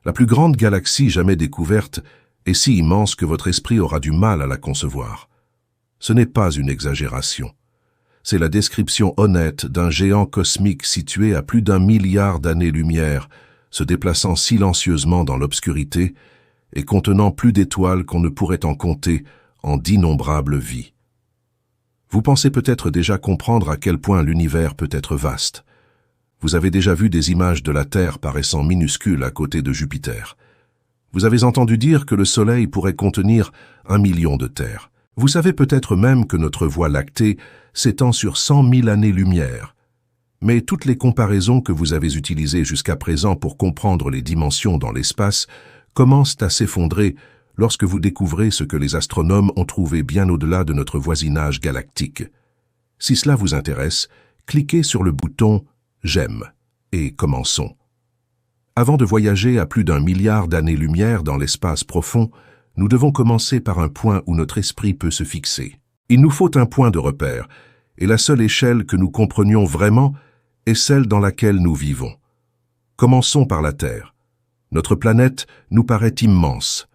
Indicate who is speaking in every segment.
Speaker 1: La plus grande galaxie jamais découverte est si immense que votre esprit aura du mal à la concevoir. Ce n'est pas une exagération. C'est la description honnête d'un géant cosmique situé à plus d'1 milliard d'années-lumière, se déplaçant silencieusement dans l'obscurité et contenant plus d'étoiles qu'on ne pourrait en compter en d'innombrables vies. Vous pensez peut-être déjà comprendre à quel point l'univers peut être vaste. Vous avez déjà vu des images de la Terre paraissant minuscules à côté de Jupiter. Vous avez entendu dire que le Soleil pourrait contenir 1 million de terres. Vous savez peut-être même que notre Voie lactée s'étend sur 100 000 années-lumière. Mais toutes les comparaisons que vous avez utilisées jusqu'à présent pour comprendre les dimensions dans l'espace commencent à s'effondrer lorsque vous découvrez ce que les astronomes ont trouvé bien au-delà de notre voisinage galactique. Si cela vous intéresse, cliquez sur le bouton « J'aime » et commençons. Avant de voyager à plus d'1 milliard d'années-lumière dans l'espace profond, nous devons commencer par un point où notre esprit peut se fixer. Il nous faut un point de repère, et la seule échelle que nous comprenions vraiment est celle dans laquelle nous vivons. Commençons par la Terre. Notre planète nous paraît immense.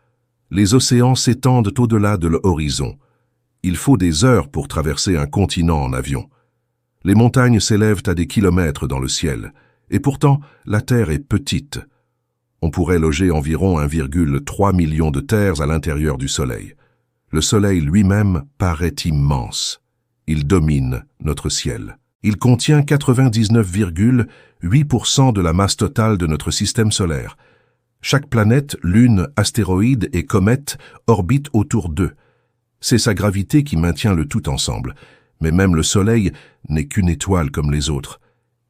Speaker 1: Les océans s'étendent au-delà de l'horizon. Il faut des heures pour traverser un continent en avion. Les montagnes s'élèvent à des kilomètres dans le ciel, et pourtant la Terre est petite. On pourrait loger environ 1,3 million de terres à l'intérieur du Soleil. Le Soleil lui-même paraît immense. Il domine notre ciel. Il contient 99,8% de la masse totale de notre système solaire. Chaque planète, lune, astéroïde et comète orbitent autour d'eux. C'est sa gravité qui maintient le tout ensemble. Mais même le Soleil n'est qu'une étoile comme les autres.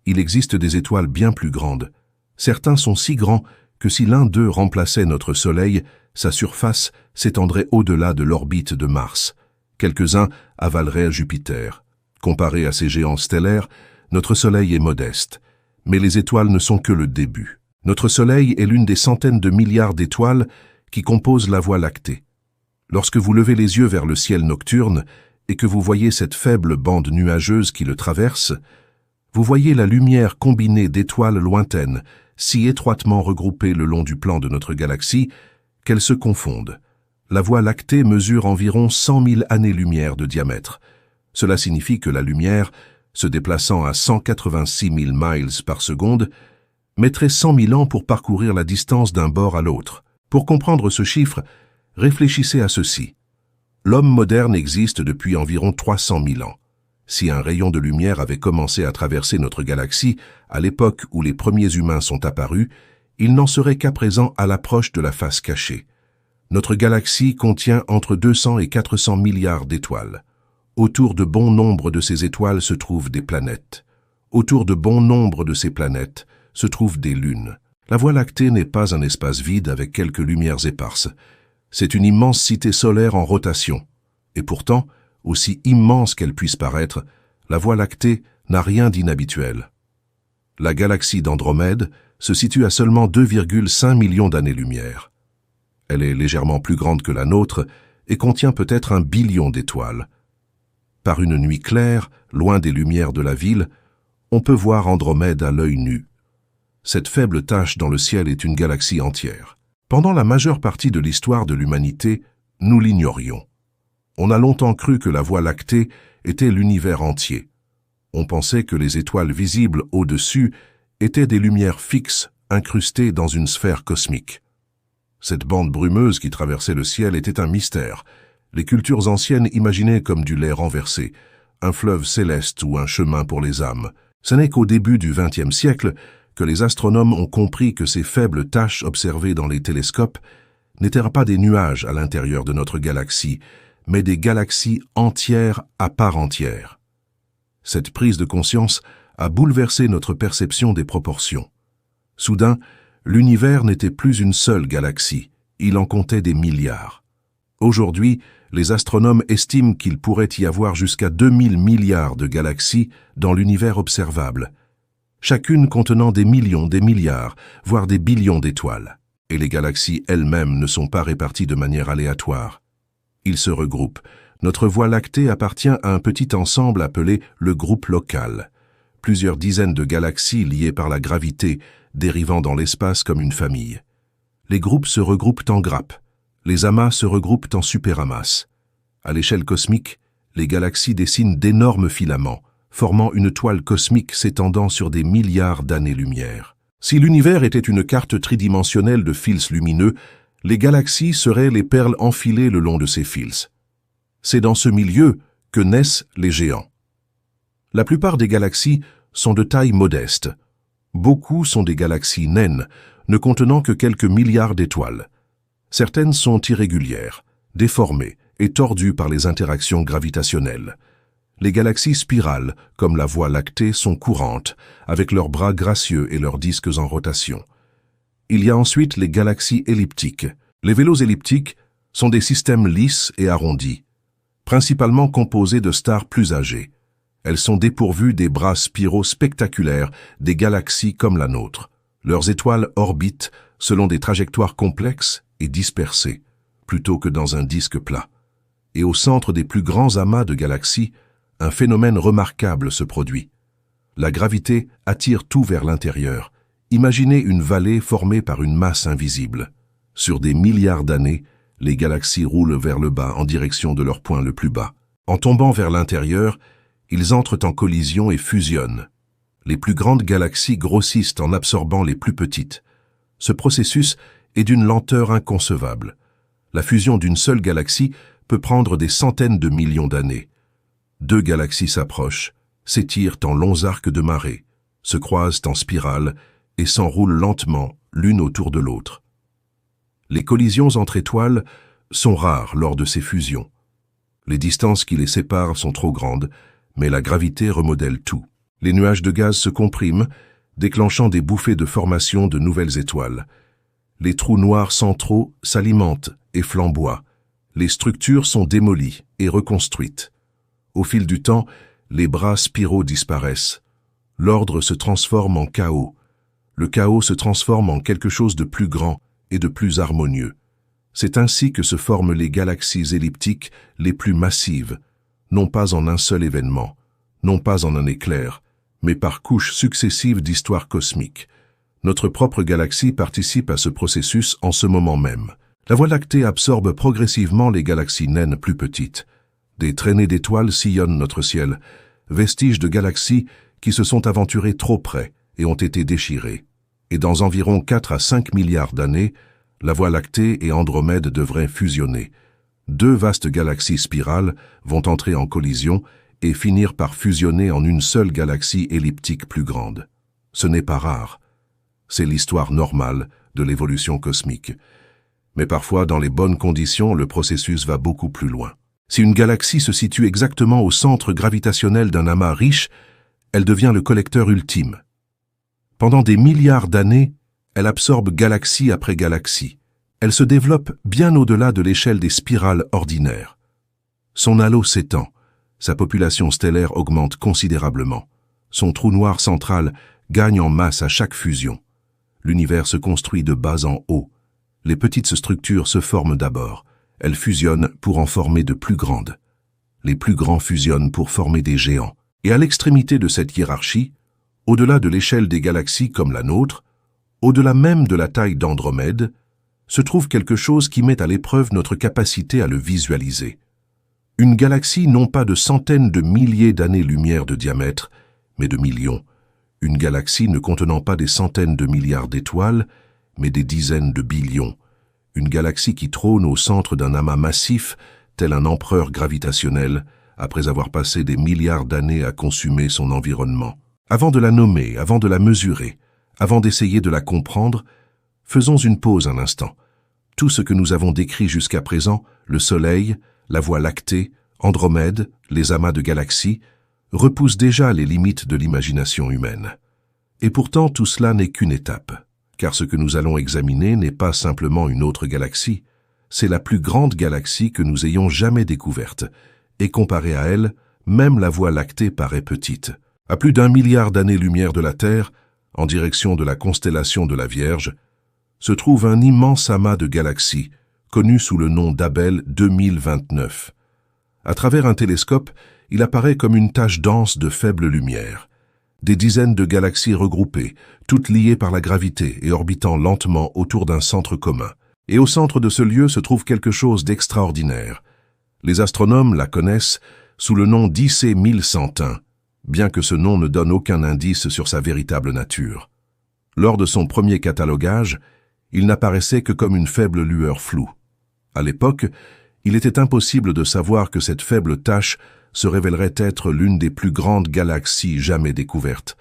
Speaker 1: Il existe des étoiles bien plus grandes. Certains sont si grands que si l'un d'eux remplaçait notre Soleil, sa surface s'étendrait au-delà de l'orbite de Mars. Quelques-uns avaleraient Jupiter. Comparé à ces géants stellaires, notre Soleil est modeste. Mais les étoiles ne sont que le début. Notre Soleil est l'une des centaines de milliards d'étoiles qui composent la Voie lactée. Lorsque vous levez les yeux vers le ciel nocturne et que vous voyez cette faible bande nuageuse qui le traverse, vous voyez la lumière combinée d'étoiles lointaines, si étroitement regroupées le long du plan de notre galaxie qu'elles se confondent. La Voie lactée mesure environ 100 000 années-lumière de diamètre. Cela signifie que la lumière, se déplaçant à 186 000 miles par seconde, mettrait 100 000 ans pour parcourir la distance d'un bord à l'autre. Pour comprendre ce chiffre, réfléchissez à ceci. L'homme moderne existe depuis environ 300 000 ans. Si un rayon de lumière avait commencé à traverser notre galaxie à l'époque où les premiers humains sont apparus, il n'en serait qu'à présent à l'approche de la face cachée. Notre galaxie contient entre 200 et 400 milliards d'étoiles. Autour de bon nombre de ces étoiles se trouvent des planètes. Autour de bon nombre de ces planètes se trouvent des lunes. La Voie lactée n'est pas un espace vide avec quelques lumières éparses. C'est une immense cité solaire en rotation. Et pourtant, aussi immense qu'elle puisse paraître, la Voie lactée n'a rien d'inhabituel. La galaxie d'Andromède se situe à seulement 2,5 millions d'années-lumière. Elle est légèrement plus grande que la nôtre et contient peut-être 1 billion d'étoiles. Par une nuit claire, loin des lumières de la ville, on peut voir Andromède à l'œil nu. Cette faible tache dans le ciel est une galaxie entière. Pendant la majeure partie de l'histoire de l'humanité, nous l'ignorions. On a longtemps cru que la Voie lactée était l'univers entier. On pensait que les étoiles visibles au-dessus étaient des lumières fixes incrustées dans une sphère cosmique. Cette bande brumeuse qui traversait le ciel était un mystère. Les cultures anciennes imaginaient comme du lait renversé, un fleuve céleste ou un chemin pour les âmes. Ce n'est qu'au début du XXe siècle que les astronomes ont compris que ces faibles taches observées dans les télescopes n'étaient pas des nuages à l'intérieur de notre galaxie, mais des galaxies entières à part entière. Cette prise de conscience a bouleversé notre perception des proportions. Soudain, l'univers n'était plus une seule galaxie, il en comptait des milliards. Aujourd'hui, les astronomes estiment qu'il pourrait y avoir jusqu'à 2000 milliards de galaxies dans l'univers observable, chacune contenant des millions, des milliards, voire des billions d'étoiles. Et les galaxies elles-mêmes ne sont pas réparties de manière aléatoire. Ils se regroupent. Notre Voie lactée appartient à un petit ensemble appelé le groupe local. Plusieurs dizaines de galaxies liées par la gravité, dérivant dans l'espace comme une famille. Les groupes se regroupent en grappes. Les amas se regroupent en superamas. À l'échelle cosmique, les galaxies dessinent d'énormes filaments, formant une toile cosmique s'étendant sur des milliards d'années-lumière. Si l'univers était une carte tridimensionnelle de fils lumineux, les galaxies seraient les perles enfilées le long de ces fils. C'est dans ce milieu que naissent les géants. La plupart des galaxies sont de taille modeste. Beaucoup sont des galaxies naines, ne contenant que quelques milliards d'étoiles. Certaines sont irrégulières, déformées et tordues par les interactions gravitationnelles. Les galaxies spirales, comme la Voie lactée, sont courantes, avec leurs bras gracieux et leurs disques en rotation. Il y a ensuite les galaxies elliptiques. Les vélos elliptiques sont des systèmes lisses et arrondis, principalement composés de stars plus âgées. Elles sont dépourvues des bras spiraux spectaculaires des galaxies comme la nôtre. Leurs étoiles orbitent selon des trajectoires complexes et dispersées, plutôt que dans un disque plat. Et au centre des plus grands amas de galaxies, un phénomène remarquable se produit. La gravité attire tout vers l'intérieur. Imaginez une vallée formée par une masse invisible. Sur des milliards d'années, les galaxies roulent vers le bas en direction de leur point le plus bas. En tombant vers l'intérieur, ils entrent en collision et fusionnent. Les plus grandes galaxies grossissent en absorbant les plus petites. Ce processus est d'une lenteur inconcevable. La fusion d'une seule galaxie peut prendre des centaines de millions d'années. Deux galaxies s'approchent, s'étirent en longs arcs de marée, se croisent en spirale et s'enroulent lentement l'une autour de l'autre. Les collisions entre étoiles sont rares lors de ces fusions. Les distances qui les séparent sont trop grandes, mais la gravité remodèle tout. Les nuages de gaz se compriment, déclenchant des bouffées de formation de nouvelles étoiles. Les trous noirs centraux s'alimentent et flamboient. Les structures sont démolies et reconstruites. Au fil du temps, les bras spiraux disparaissent. L'ordre se transforme en chaos. Le chaos se transforme en quelque chose de plus grand et de plus harmonieux. C'est ainsi que se forment les galaxies elliptiques les plus massives, non pas en un seul événement, non pas en un éclair, mais par couches successives d'histoires cosmiques. Notre propre galaxie participe à ce processus en ce moment même. La Voie lactée absorbe progressivement les galaxies naines plus petites. Des traînées d'étoiles sillonnent notre ciel, vestiges de galaxies qui se sont aventurées trop près et ont été déchirées. Et dans environ 4 à 5 milliards d'années, la Voie lactée et Andromède devraient fusionner. Deux vastes galaxies spirales vont entrer en collision et finir par fusionner en une seule galaxie elliptique plus grande. Ce n'est pas rare. C'est l'histoire normale de l'évolution cosmique. Mais parfois, dans les bonnes conditions, le processus va beaucoup plus loin. Si une galaxie se situe exactement au centre gravitationnel d'un amas riche, elle devient le collecteur ultime. Pendant des milliards d'années, elle absorbe galaxie après galaxie. Elle se développe bien au-delà de l'échelle des spirales ordinaires. Son halo s'étend, sa population stellaire augmente considérablement. Son trou noir central gagne en masse à chaque fusion. L'univers se construit de bas en haut. Les petites structures se forment d'abord. Elles fusionnent pour en former de plus grandes. Les plus grands fusionnent pour former des géants. Et à l'extrémité de cette hiérarchie, au-delà de l'échelle des galaxies comme la nôtre, au-delà même de la taille d'Andromède, se trouve quelque chose qui met à l'épreuve notre capacité à le visualiser. Une galaxie non pas de centaines de milliers d'années-lumière de diamètre, mais de millions. Une galaxie ne contenant pas des centaines de milliards d'étoiles, mais des dizaines de billions. Une galaxie qui trône au centre d'un amas massif, tel un empereur gravitationnel, après avoir passé des milliards d'années à consumer son environnement. Avant de la nommer, avant de la mesurer, avant d'essayer de la comprendre, faisons une pause un instant. Tout ce que nous avons décrit jusqu'à présent, le Soleil, la Voie lactée, Andromède, les amas de galaxies, repousse déjà les limites de l'imagination humaine. Et pourtant, tout cela n'est qu'une étape, car ce que nous allons examiner n'est pas simplement une autre galaxie, c'est la plus grande galaxie que nous ayons jamais découverte, et comparée à elle, même la Voie lactée paraît petite. À plus d'1 milliard d'années-lumière de la Terre, en direction de la constellation de la Vierge, se trouve un immense amas de galaxies, connu sous le nom d'Abell 2029. À travers un télescope, il apparaît comme une tache dense de faible lumière. Des dizaines de galaxies regroupées, toutes liées par la gravité et orbitant lentement autour d'un centre commun. Et au centre de ce lieu se trouve quelque chose d'extraordinaire. Les astronomes la connaissent sous le nom d'IC 1101, bien que ce nom ne donne aucun indice sur sa véritable nature. Lors de son premier catalogage, il n'apparaissait que comme une faible lueur floue. À l'époque, il était impossible de savoir que cette faible tache se révélerait être l'une des plus grandes galaxies jamais découvertes.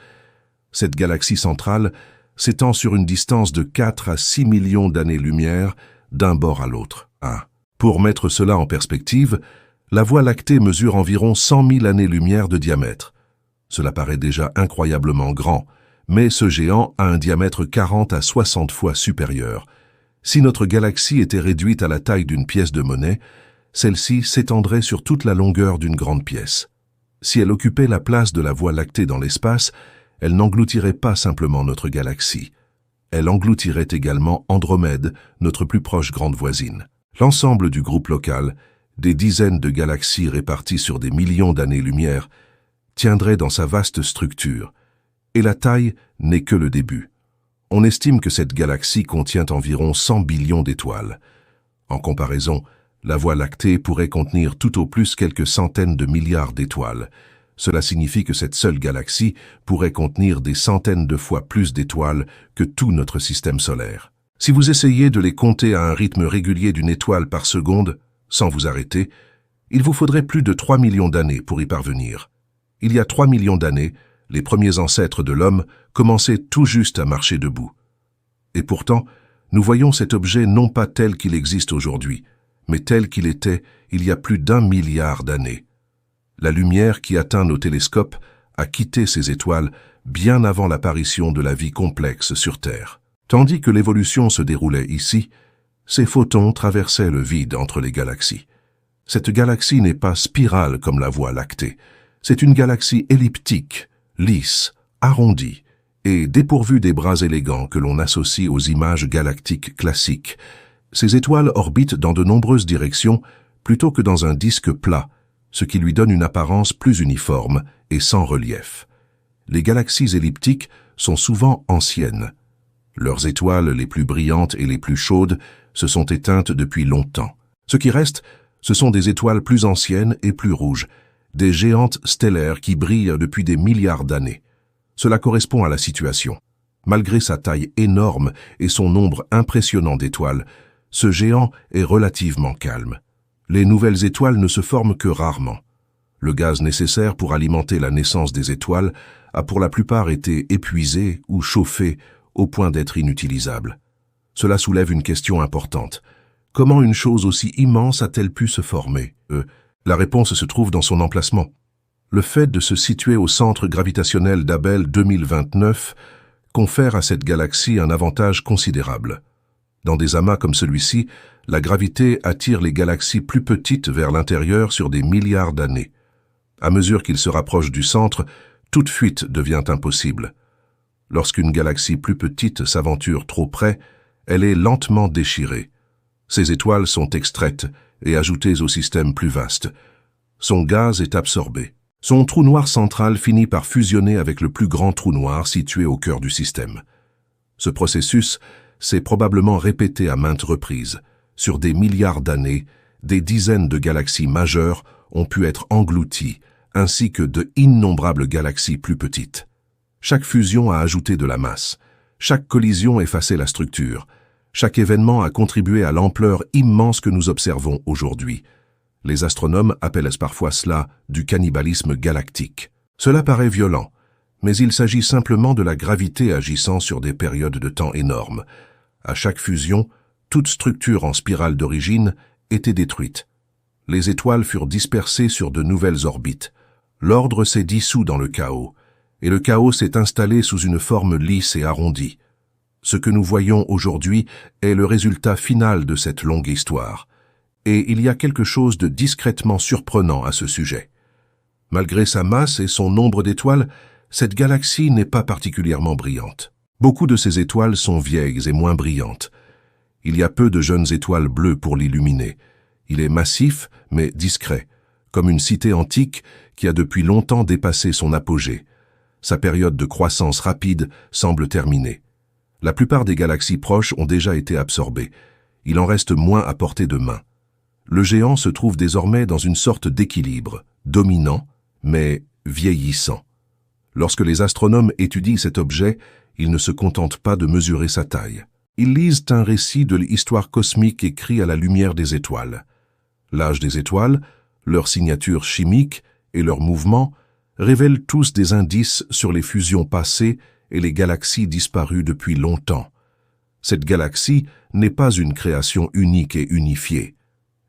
Speaker 1: Cette galaxie centrale s'étend sur une distance de 4 à 6 millions d'années-lumière d'un bord à l'autre. Pour mettre cela en perspective, la Voie lactée mesure environ 100 000 années-lumière de diamètre. Cela paraît déjà incroyablement grand, mais ce géant a un diamètre 40 à 60 fois supérieur. Si notre galaxie était réduite à la taille d'une pièce de monnaie, celle-ci s'étendrait sur toute la longueur d'une grande pièce. Si elle occupait la place de la Voie lactée dans l'espace, elle n'engloutirait pas simplement notre galaxie. Elle engloutirait également Andromède, notre plus proche grande voisine. L'ensemble du groupe local, des dizaines de galaxies réparties sur des millions d'années-lumière, tiendrait dans sa vaste structure. Et la taille n'est que le début. On estime que cette galaxie contient environ 100 billions d'étoiles. En comparaison, la Voie lactée pourrait contenir tout au plus quelques centaines de milliards d'étoiles. Cela signifie que cette seule galaxie pourrait contenir des centaines de fois plus d'étoiles que tout notre système solaire. Si vous essayez de les compter à un rythme régulier d'une étoile par seconde, sans vous arrêter, il vous faudrait plus de 3 millions d'années pour y parvenir. Il y a 3 millions d'années, les premiers ancêtres de l'homme commençaient tout juste à marcher debout. Et pourtant, nous voyons cet objet non pas tel qu'il existe aujourd'hui, mais tel qu'il était il y a plus d'1 milliard d'années. La lumière qui atteint nos télescopes a quitté ces étoiles bien avant l'apparition de la vie complexe sur Terre. Tandis que l'évolution se déroulait ici, ces photons traversaient le vide entre les galaxies. Cette galaxie n'est pas spirale comme la Voie lactée. C'est une galaxie elliptique, lisse, arrondie et dépourvue des bras élégants que l'on associe aux images galactiques classiques. Ces étoiles orbitent dans de nombreuses directions plutôt que dans un disque plat, ce qui lui donne une apparence plus uniforme et sans relief. Les galaxies elliptiques sont souvent anciennes. Leurs étoiles les plus brillantes et les plus chaudes se sont éteintes depuis longtemps. Ce qui reste, ce sont des étoiles plus anciennes et plus rouges, des géantes stellaires qui brillent depuis des milliards d'années. Cela correspond à la situation. Malgré sa taille énorme et son nombre impressionnant d'étoiles, ce géant est relativement calme. Les nouvelles étoiles ne se forment que rarement. Le gaz nécessaire pour alimenter la naissance des étoiles a pour la plupart été épuisé ou chauffé au point d'être inutilisable. Cela soulève une question importante. Comment une chose aussi immense a-t-elle pu se former? La réponse se trouve dans son emplacement. Le fait de se situer au centre gravitationnel d'Abel 2029 confère à cette galaxie un avantage considérable. Dans des amas comme celui-ci, la gravité attire les galaxies plus petites vers l'intérieur sur des milliards d'années. À mesure qu'ils se rapprochent du centre, toute fuite devient impossible. Lorsqu'une galaxie plus petite s'aventure trop près, elle est lentement déchirée. Ses étoiles sont extraites et ajoutées au système plus vaste. Son gaz est absorbé. Son trou noir central finit par fusionner avec le plus grand trou noir situé au cœur du système. Ce processus s'est probablement répété à maintes reprises. Sur des milliards d'années, des dizaines de galaxies majeures ont pu être englouties, ainsi que de innombrables galaxies plus petites. Chaque fusion a ajouté de la masse. Chaque collision effaçait la structure. Chaque événement a contribué à l'ampleur immense que nous observons aujourd'hui. Les astronomes appellent parfois cela du cannibalisme galactique. Cela paraît violent, mais il s'agit simplement de la gravité agissant sur des périodes de temps énormes. À chaque fusion, toute structure en spirale d'origine était détruite. Les étoiles furent dispersées sur de nouvelles orbites. L'ordre s'est dissous dans le chaos, et le chaos s'est installé sous une forme lisse et arrondie. Ce que nous voyons aujourd'hui est le résultat final de cette longue histoire. Et il y a quelque chose de discrètement surprenant à ce sujet. Malgré sa masse et son nombre d'étoiles, cette galaxie n'est pas particulièrement brillante. Beaucoup de ces étoiles sont vieilles et moins brillantes. Il y a peu de jeunes étoiles bleues pour l'illuminer. Il est massif, mais discret, comme une cité antique qui a depuis longtemps dépassé son apogée. Sa période de croissance rapide semble terminée. La plupart des galaxies proches ont déjà été absorbées. Il en reste moins à portée de main. Le géant se trouve désormais dans une sorte d'équilibre, dominant, mais vieillissant. Lorsque les astronomes étudient cet objet, ils ne se contentent pas de mesurer sa taille. Ils lisent un récit de l'histoire cosmique écrit à la lumière des étoiles. L'âge des étoiles, leur signature chimique et leurs mouvements révèlent tous des indices sur les fusions passées et les galaxies disparues depuis longtemps. Cette galaxie n'est pas une création unique et unifiée.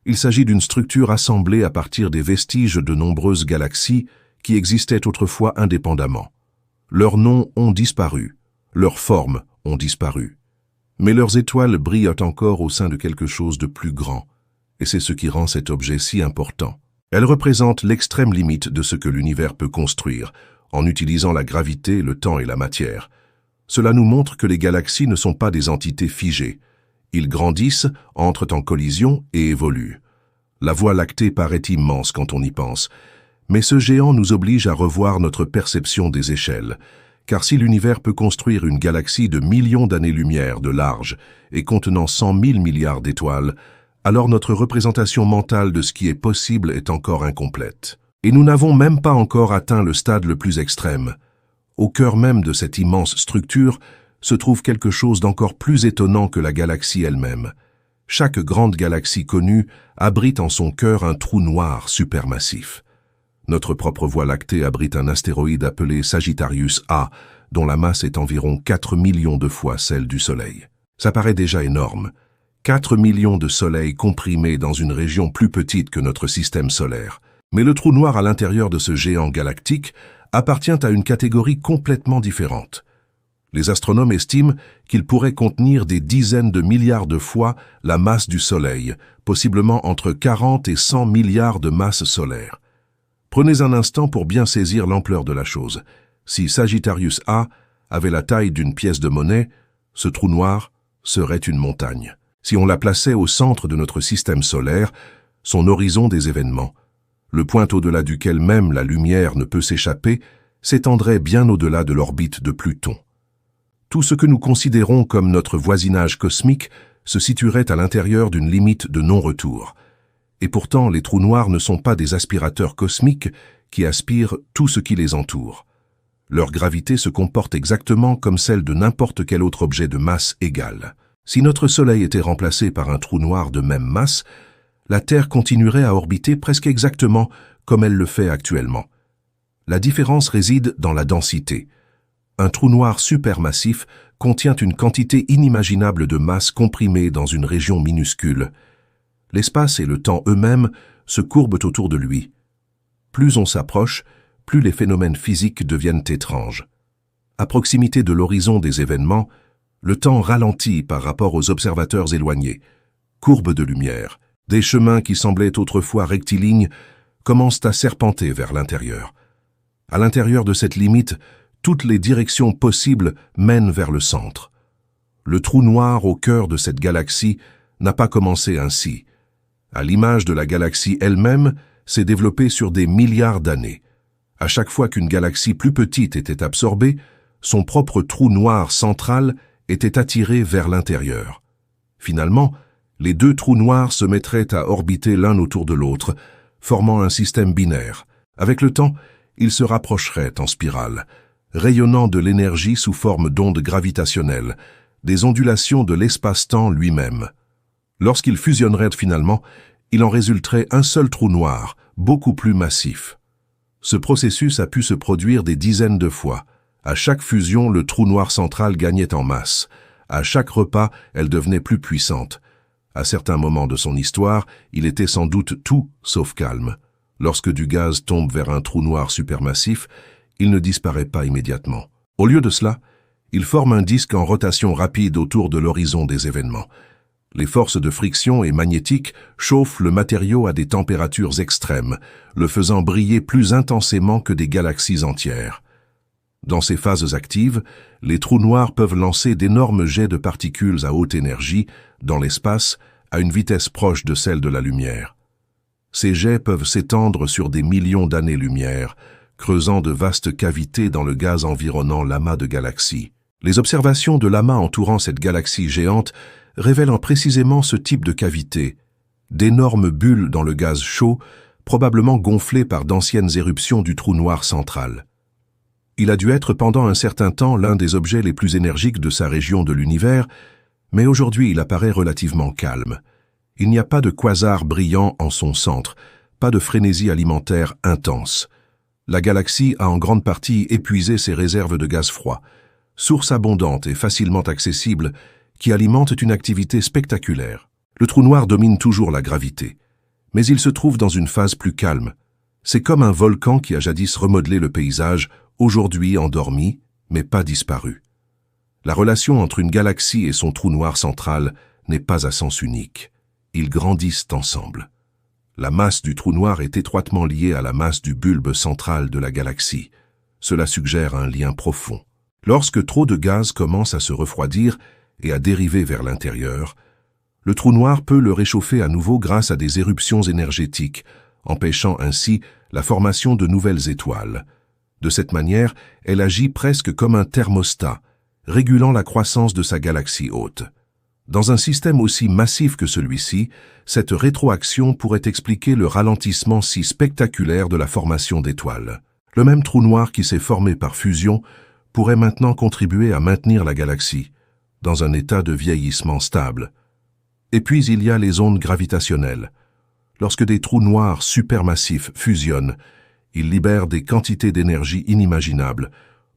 Speaker 1: Il s'agit d'une structure assemblée à partir des vestiges de nombreuses galaxies qui existaient autrefois indépendamment. Leurs noms ont disparu, leurs formes ont disparu. Mais leurs étoiles brillent encore au sein de quelque chose de plus grand, et c'est ce qui rend cet objet si important. Elles représentent l'extrême limite de ce que l'univers peut construire, en utilisant la gravité, le temps et la matière. Cela nous montre que les galaxies ne sont pas des entités figées. Ils grandissent, entrent en collision et évoluent. La Voie lactée paraît immense quand on y pense, mais ce géant nous oblige à revoir notre perception des échelles. Car si l'univers peut construire une galaxie de millions d'années-lumière de large et contenant 100 000 milliards d'étoiles, alors notre représentation mentale de ce qui est possible est encore incomplète. Et nous n'avons même pas encore atteint le stade le plus extrême. Au cœur même de cette immense structure se trouve quelque chose d'encore plus étonnant que la galaxie elle-même. Chaque grande galaxie connue abrite en son cœur un trou noir supermassif. Notre propre Voie lactée abrite un astéroïde appelé Sagittarius A, dont la masse est environ 4 millions de fois celle du Soleil. Ça paraît déjà énorme. 4 millions de soleils comprimés dans une région plus petite que notre système solaire. Mais le trou noir à l'intérieur de ce géant galactique appartient à une catégorie complètement différente. Les astronomes estiment qu'il pourrait contenir des dizaines de milliards de fois la masse du Soleil, possiblement entre 40 et 100 milliards de masses solaires. Prenez un instant pour bien saisir l'ampleur de la chose. Si Sagittarius A avait la taille d'une pièce de monnaie, ce trou noir serait une montagne. Si on la plaçait au centre de notre système solaire, son horizon des événements, le point au-delà duquel même la lumière ne peut s'échapper, s'étendrait bien au-delà de l'orbite de Pluton. Tout ce que nous considérons comme notre voisinage cosmique se situerait à l'intérieur d'une limite de non-retour. Et pourtant, les trous noirs ne sont pas des aspirateurs cosmiques qui aspirent tout ce qui les entoure. Leur gravité se comporte exactement comme celle de n'importe quel autre objet de masse égale. Si notre Soleil était remplacé par un trou noir de même masse, la Terre continuerait à orbiter presque exactement comme elle le fait actuellement. La différence réside dans la densité. Un trou noir supermassif contient une quantité inimaginable de masse comprimée dans une région minuscule. L'espace et le temps eux-mêmes se courbent autour de lui. Plus on s'approche, plus les phénomènes physiques deviennent étranges. À proximité de l'horizon des événements, le temps ralentit par rapport aux observateurs éloignés. Courbes de lumière, des chemins qui semblaient autrefois rectilignes commencent à serpenter vers l'intérieur. À l'intérieur de cette limite, toutes les directions possibles mènent vers le centre. Le trou noir au cœur de cette galaxie n'a pas commencé ainsi. À l'image de la galaxie elle-même, s'est développé sur des milliards d'années. À chaque fois qu'une galaxie plus petite était absorbée, son propre trou noir central était attiré vers l'intérieur. Finalement, les deux trous noirs se mettraient à orbiter l'un autour de l'autre, formant un système binaire. Avec le temps, ils se rapprocheraient en spirale, rayonnant de l'énergie sous forme d'ondes gravitationnelles, des ondulations de l'espace-temps lui-même. Lorsqu'ils fusionneraient finalement, il en résulterait un seul trou noir, beaucoup plus massif. Ce processus a pu se produire des dizaines de fois. À chaque fusion, le trou noir central gagnait en masse. À chaque repas, elle devenait plus puissante. À certains moments de son histoire, il était sans doute tout sauf calme. Lorsque du gaz tombe vers un trou noir supermassif, il ne disparaît pas immédiatement. Au lieu de cela, il forme un disque en rotation rapide autour de l'horizon des événements. Les forces de friction et magnétique chauffent le matériau à des températures extrêmes, le faisant briller plus intensément que des galaxies entières. Dans ces phases actives, les trous noirs peuvent lancer d'énormes jets de particules à haute énergie dans l'espace à une vitesse proche de celle de la lumière. Ces jets peuvent s'étendre sur des millions d'années-lumière, creusant de vastes cavités dans le gaz environnant l'amas de galaxies. Les observations de l'amas entourant cette galaxie géante révèlent précisément ce type de cavité, d'énormes bulles dans le gaz chaud, probablement gonflées par d'anciennes éruptions du trou noir central. Il a dû être pendant un certain temps l'un des objets les plus énergiques de sa région de l'univers, mais aujourd'hui il apparaît relativement calme. Il n'y a pas de quasar brillant en son centre, pas de frénésie alimentaire intense. La galaxie a en grande partie épuisé ses réserves de gaz froid, source abondante et facilement accessible qui alimente une activité spectaculaire. Le trou noir domine toujours la gravité, mais il se trouve dans une phase plus calme. C'est comme un volcan qui a jadis remodelé le paysage, aujourd'hui endormi, mais pas disparu. La relation entre une galaxie et son trou noir central n'est pas à sens unique. Ils grandissent ensemble. La masse du trou noir est étroitement liée à la masse du bulbe central de la galaxie. Cela suggère un lien profond. Lorsque trop de gaz commence à se refroidir et à dériver vers l'intérieur, le trou noir peut le réchauffer à nouveau grâce à des éruptions énergétiques, empêchant ainsi la formation de nouvelles étoiles. De cette manière, elle agit presque comme un thermostat, régulant la croissance de sa galaxie hôte. Dans un système aussi massif que celui-ci, cette rétroaction pourrait expliquer le ralentissement si spectaculaire de la formation d'étoiles. Le même trou noir qui s'est formé par fusion pourrait maintenant contribuer à maintenir la galaxie dans un état de vieillissement stable. Et puis il y a les ondes gravitationnelles. Lorsque des trous noirs supermassifs fusionnent, ils libèrent des quantités d'énergie inimaginables,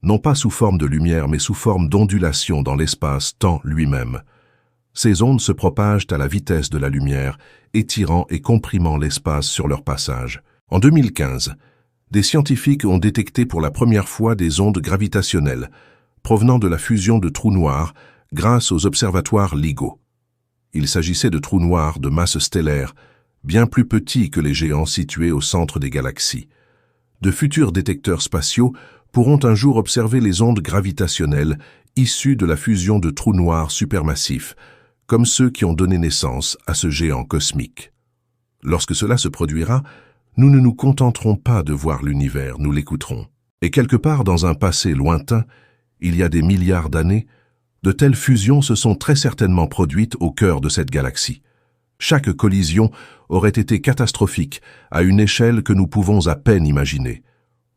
Speaker 1: non pas sous forme de lumière mais sous forme d'ondulations dans l'espace-temps lui-même. Ces ondes se propagent à la vitesse de la lumière, étirant et comprimant l'espace sur leur passage. En 2015, des scientifiques ont détecté pour la première fois des ondes gravitationnelles provenant de la fusion de trous noirs grâce aux observatoires LIGO. Il s'agissait de trous noirs de masse stellaire, bien plus petits que les géants situés au centre des galaxies. De futurs détecteurs spatiaux pourront un jour observer les ondes gravitationnelles issues de la fusion de trous noirs supermassifs, comme ceux qui ont donné naissance à ce géant cosmique. Lorsque cela se produira, nous ne nous contenterons pas de voir l'univers, nous l'écouterons. Et quelque part dans un passé lointain, il y a des milliards d'années, de telles fusions se sont très certainement produites au cœur de cette galaxie. Chaque collision aurait été catastrophique à une échelle que nous pouvons à peine imaginer.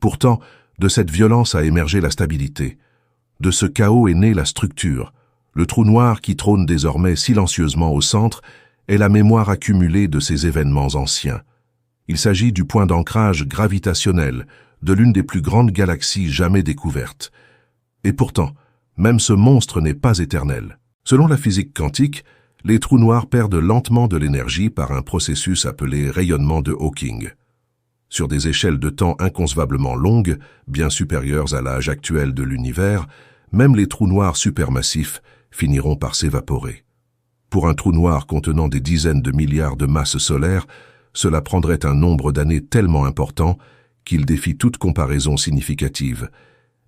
Speaker 1: Pourtant, de cette violence a émergé la stabilité. De ce chaos est née la structure. Le trou noir qui trône désormais silencieusement au centre est la mémoire accumulée de ces événements anciens. Il s'agit du point d'ancrage gravitationnel de l'une des plus grandes galaxies jamais découvertes. Et pourtant, même ce monstre n'est pas éternel. Selon la physique quantique, les trous noirs perdent lentement de l'énergie par un processus appelé rayonnement de Hawking. Sur des échelles de temps inconcevablement longues, bien supérieures à l'âge actuel de l'univers, même les trous noirs supermassifs finiront par s'évaporer. Pour un trou noir contenant des dizaines de milliards de masses solaires, cela prendrait un nombre d'années tellement important qu'il défie toute comparaison significative.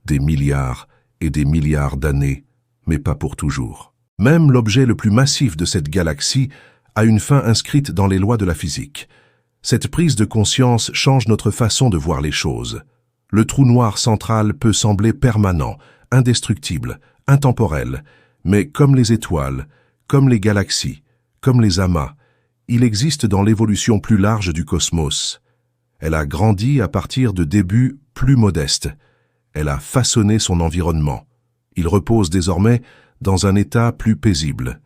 Speaker 1: Des milliards et des milliards d'années, mais pas pour toujours. Même l'objet le plus massif de cette galaxie a une fin inscrite dans les lois de la physique. Cette prise de conscience change notre façon de voir les choses. Le trou noir central peut sembler permanent, indestructible, intemporel, mais comme les étoiles, comme les galaxies, comme les amas, il existe dans l'évolution plus large du cosmos. Elle a grandi à partir de débuts plus modestes. Elle a façonné son environnement. Il repose désormais dans un état plus paisible.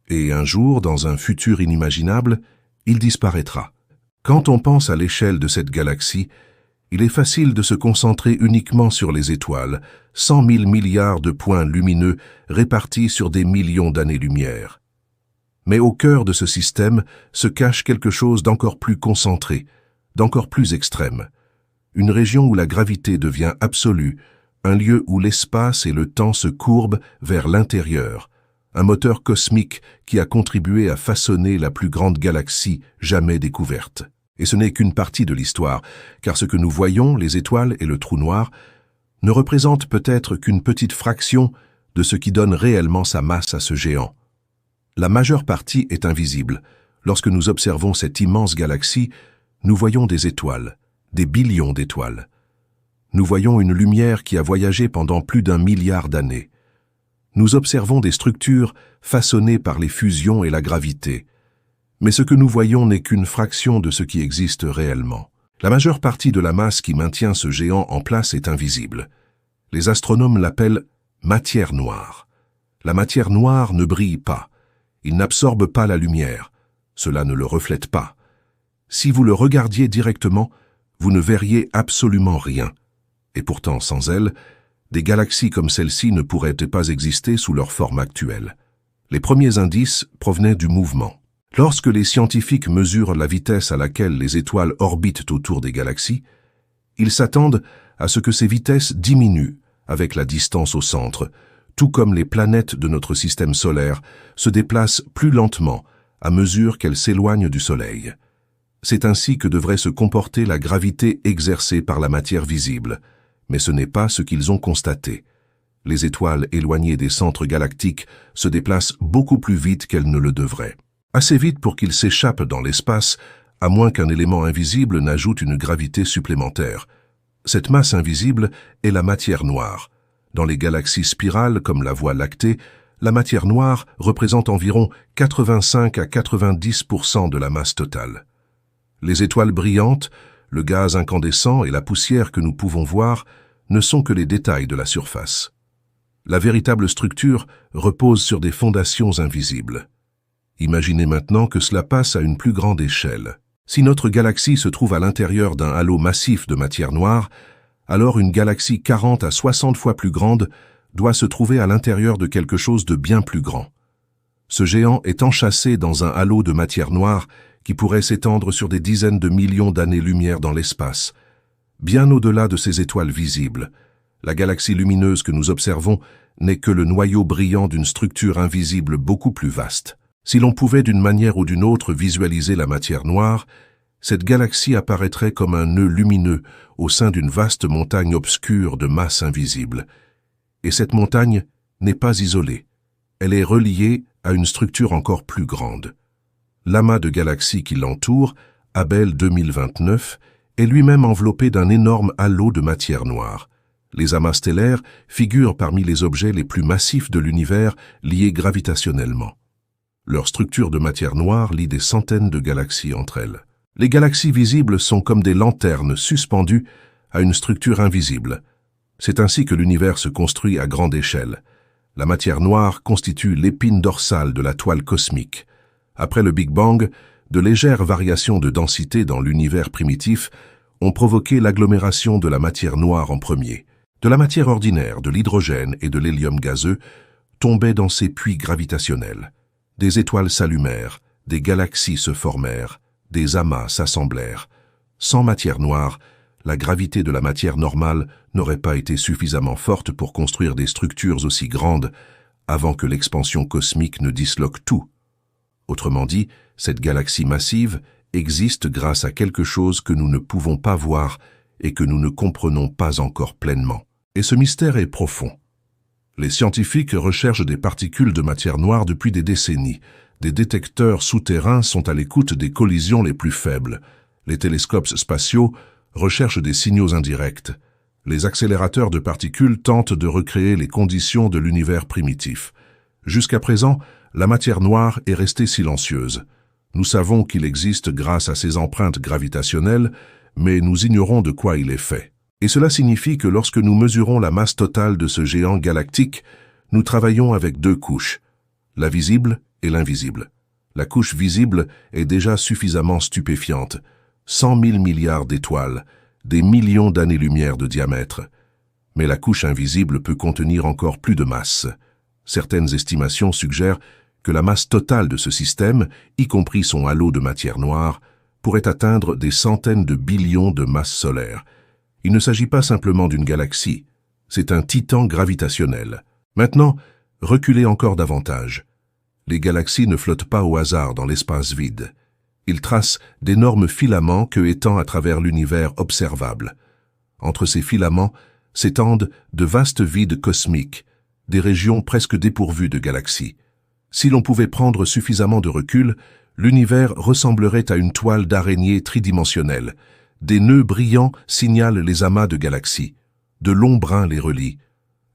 Speaker 1: Et un jour, dans un futur inimaginable, il disparaîtra. Quand on pense à l'échelle de cette galaxie, il est facile de se concentrer uniquement sur les étoiles, 100 000 milliards de points lumineux répartis sur des millions d'années-lumière. Mais au cœur de ce système se cache quelque chose d'encore plus concentré, d'encore plus extrême. Une région où la gravité devient absolue, un lieu où l'espace et le temps se courbent vers l'intérieur, un moteur cosmique qui a contribué à façonner la plus grande galaxie jamais découverte. Et ce n'est qu'une partie de l'histoire, car ce que nous voyons, les étoiles et le trou noir, ne représentent peut-être qu'une petite fraction de ce qui donne réellement sa masse à ce géant. La majeure partie est invisible. Lorsque nous observons cette immense galaxie, nous voyons des étoiles, des billions d'étoiles. Nous voyons une lumière qui a voyagé pendant plus d'1 milliard d'années. Nous observons des structures façonnées par les fusions et la gravité. Mais ce que nous voyons n'est qu'une fraction de ce qui existe réellement. La majeure partie de la masse qui maintient ce géant en place est invisible. Les astronomes l'appellent matière noire. La matière noire ne brille pas. Il n'absorbe pas la lumière. Cela ne le reflète pas. Si vous le regardiez directement, vous ne verriez absolument rien. Et pourtant, sans elle, des galaxies comme celle-ci ne pourraient pas exister sous leur forme actuelle. Les premiers indices provenaient du mouvement. Lorsque les scientifiques mesurent la vitesse à laquelle les étoiles orbitent autour des galaxies, ils s'attendent à ce que ces vitesses diminuent avec la distance au centre, tout comme les planètes de notre système solaire se déplacent plus lentement à mesure qu'elles s'éloignent du Soleil. C'est ainsi que devrait se comporter la gravité exercée par la matière visible, mais ce n'est pas ce qu'ils ont constaté. Les étoiles éloignées des centres galactiques se déplacent beaucoup plus vite qu'elles ne le devraient. Assez vite pour qu'ils s'échappent dans l'espace, à moins qu'un élément invisible n'ajoute une gravité supplémentaire. Cette masse invisible est la matière noire. Dans les galaxies spirales comme la Voie lactée, la matière noire représente environ 85 à 90% de la masse totale. Les étoiles brillantes, le gaz incandescent et la poussière que nous pouvons voir ne sont que les détails de la surface. La véritable structure repose sur des fondations invisibles. Imaginez maintenant que cela passe à une plus grande échelle. Si notre galaxie se trouve à l'intérieur d'un halo massif de matière noire, alors une galaxie 40 à 60 fois plus grande doit se trouver à l'intérieur de quelque chose de bien plus grand. Ce géant est enchâssé dans un halo de matière noire qui pourrait s'étendre sur des dizaines de millions d'années-lumière dans l'espace. Bien au-delà de ces étoiles visibles, la galaxie lumineuse que nous observons n'est que le noyau brillant d'une structure invisible beaucoup plus vaste. Si l'on pouvait d'une manière ou d'une autre visualiser la matière noire, cette galaxie apparaîtrait comme un nœud lumineux au sein d'une vaste montagne obscure de masse invisible. Et cette montagne n'est pas isolée. Elle est reliée à une structure encore plus grande. L'amas de galaxies qui l'entoure, Abell 2029, est lui-même enveloppé d'un énorme halo de matière noire. Les amas stellaires figurent parmi les objets les plus massifs de l'univers liés gravitationnellement. Leur structure de matière noire lie des centaines de galaxies entre elles. Les galaxies visibles sont comme des lanternes suspendues à une structure invisible. C'est ainsi que l'univers se construit à grande échelle. La matière noire constitue l'épine dorsale de la toile cosmique. Après le Big Bang, de légères variations de densité dans l'univers primitif ont provoqué l'agglomération de la matière noire en premier. De la matière ordinaire, de l'hydrogène et de l'hélium gazeux tombaient dans ces puits gravitationnels. Des étoiles s'allumèrent, des galaxies se formèrent, des amas s'assemblèrent. Sans matière noire, la gravité de la matière normale n'aurait pas été suffisamment forte pour construire des structures aussi grandes avant que l'expansion cosmique ne disloque tout. Autrement dit, cette galaxie massive existe grâce à quelque chose que nous ne pouvons pas voir et que nous ne comprenons pas encore pleinement. Et ce mystère est profond. Les scientifiques recherchent des particules de matière noire depuis des décennies. Des détecteurs souterrains sont à l'écoute des collisions les plus faibles. Les télescopes spatiaux recherchent des signaux indirects. Les accélérateurs de particules tentent de recréer les conditions de l'univers primitif. Jusqu'à présent, la matière noire est restée silencieuse. Nous savons qu'il existe grâce à ses empreintes gravitationnelles, mais nous ignorons de quoi il est fait. Et cela signifie que lorsque nous mesurons la masse totale de ce géant galactique, nous travaillons avec deux couches, la visible et l'invisible. La couche visible est déjà suffisamment stupéfiante, 100 000 milliards d'étoiles, des millions d'années-lumière de diamètre. Mais la couche invisible peut contenir encore plus de masse. Certaines estimations suggèrent que la masse totale de ce système, y compris son halo de matière noire, pourrait atteindre des centaines de billions de masses solaires. Il ne s'agit pas simplement d'une galaxie, c'est un titan gravitationnel. Maintenant, reculez encore davantage. Les galaxies ne flottent pas au hasard dans l'espace vide. Ils tracent d'énormes filaments que étend à travers l'univers observable. Entre ces filaments s'étendent de vastes vides cosmiques, des régions presque dépourvues de galaxies. Si l'on pouvait prendre suffisamment de recul, l'univers ressemblerait à une toile d'araignée tridimensionnelle, Des nœuds brillants signalent les amas de galaxies. De longs brins les relient.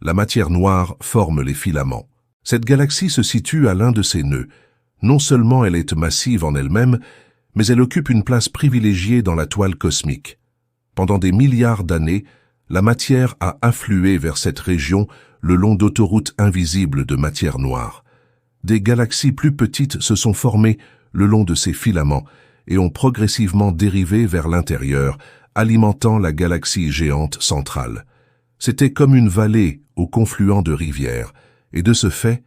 Speaker 1: La matière noire forme les filaments. Cette galaxie se situe à l'un de ces nœuds. Non seulement elle est massive en elle-même, mais elle occupe une place privilégiée dans la toile cosmique. Pendant des milliards d'années, la matière a afflué vers cette région le long d'autoroutes invisibles de matière noire. Des galaxies plus petites se sont formées le long de ces filaments et ont progressivement dérivé vers l'intérieur, alimentant la galaxie géante centrale. C'était comme une vallée au confluent de rivières, et de ce fait,